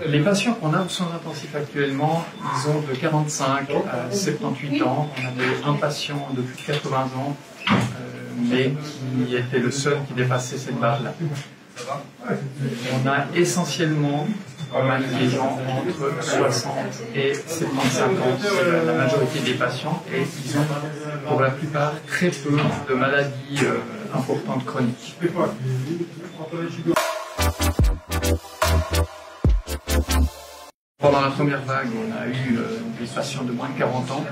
Les patients qu'on a aux soins intensifs actuellement, ils ont de 45 à 78 ans. On avait un patient de plus de 80 ans, mais qui était le seul qui dépassait cette barre-là. On a essentiellement des gens entre 60 et 75 ans, c'est la majorité des patients, et ils ont pour la plupart très peu de maladies importantes chroniques. Pendant la première vague, on a eu des patients de moins de 40 ans.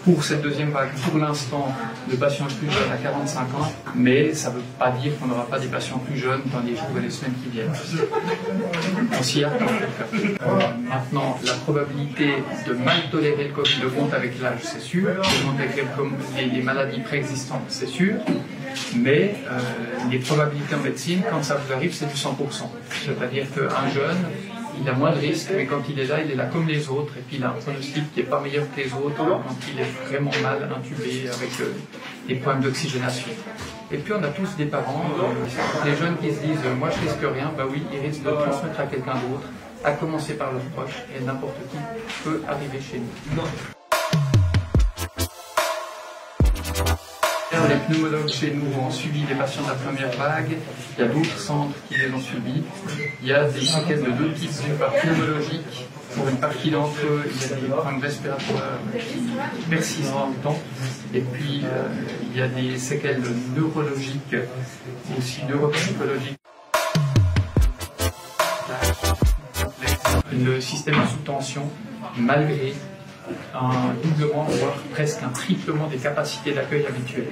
Pour cette deuxième vague, pour l'instant, de patients plus jeunes à 45 ans, mais ça ne veut pas dire qu'on n'aura pas des patients plus jeunes dans les jours et les semaines qui viennent. On s'y attend en tout cas. Maintenant, la probabilité de mal tolérer le Covid augmente avec l'âge, c'est sûr, augmente avec les maladies préexistantes, c'est sûr, mais les probabilités en médecine, quand ça vous arrive, c'est du 100%. C'est-à-dire qu'un jeune, il a moins de risques, mais quand il est là comme les autres, et puis il a un pronostic qui n'est pas meilleur que les autres quand il est vraiment mal intubé avec des problèmes d'oxygénation. Et puis on a tous des parents, des jeunes qui se disent « moi je risque rien », bah oui, ils risquent de le transmettre à quelqu'un d'autre, à commencer par leurs proches, et n'importe qui peut arriver chez nous. Les pneumologues chez nous ont suivi les patients de la première vague. Il y a d'autres centres qui les ont suivis. Il y a des séquelles de deux types, d'une part pneumologique. Pour une partie d'entre eux, il y a des problèmes respiratoires qui persistent dans le temps. Et puis, il y a des séquelles neurologiques, aussi neuropsychologiques. Le système est sous tension, malgré un doublement, voire presque un triplement des capacités d'accueil habituelles.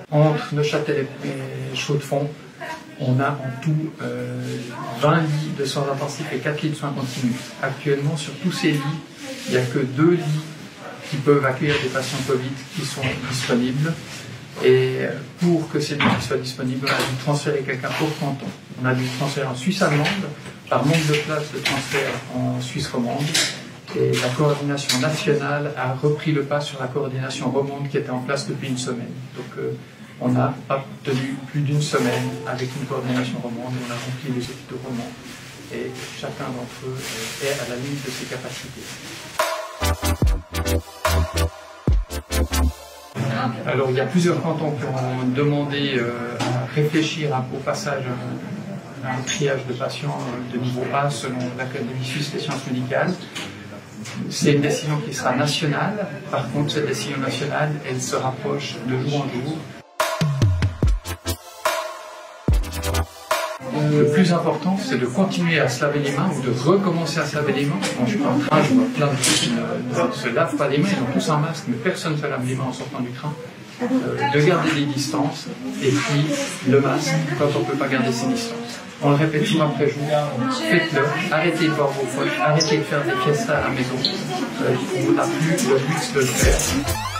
Entre Neuchâtel et Chaux-de-Fonds, on a en tout 20 lits de soins intensifs et 4 lits de soins continus. Actuellement, sur tous ces lits, il n'y a que 2 lits qui peuvent accueillir des patients Covid qui sont disponibles. Et pour que ces lits soient disponibles, on a dû transférer quelqu'un au canton. On a dû transférer en Suisse allemande, par manque de place de transfert en Suisse romande. Et la coordination nationale a repris le pas sur la coordination romande qui était en place depuis une semaine. Donc on n'a pas tenu plus d'une semaine avec une coordination romande, on a rempli les hôpitaux romands et chacun d'entre eux est à la limite de ses capacités. Alors il y a plusieurs cantons qui ont demandé à réfléchir au passage à un triage de patients de niveau A selon l'Académie suisse des sciences médicales. C'est une décision qui sera nationale. Par contre, cette décision nationale, elle se rapproche de jour en jour. Le plus important, c'est de continuer à se laver les mains ou de recommencer à se laver les mains. Quand je suis en train, je vois plein de gens qui ne se lavent pas les mains, ils ont tous un masque, mais personne ne se lave les mains en sortant du train. De garder des distances, et puis le masque quand on ne peut pas garder ses distances. On le répète jour après jour, faites-le, arrêtez de boire vos potes, arrêtez de faire des fiestas à la maison. On n'a plus le luxe de le faire.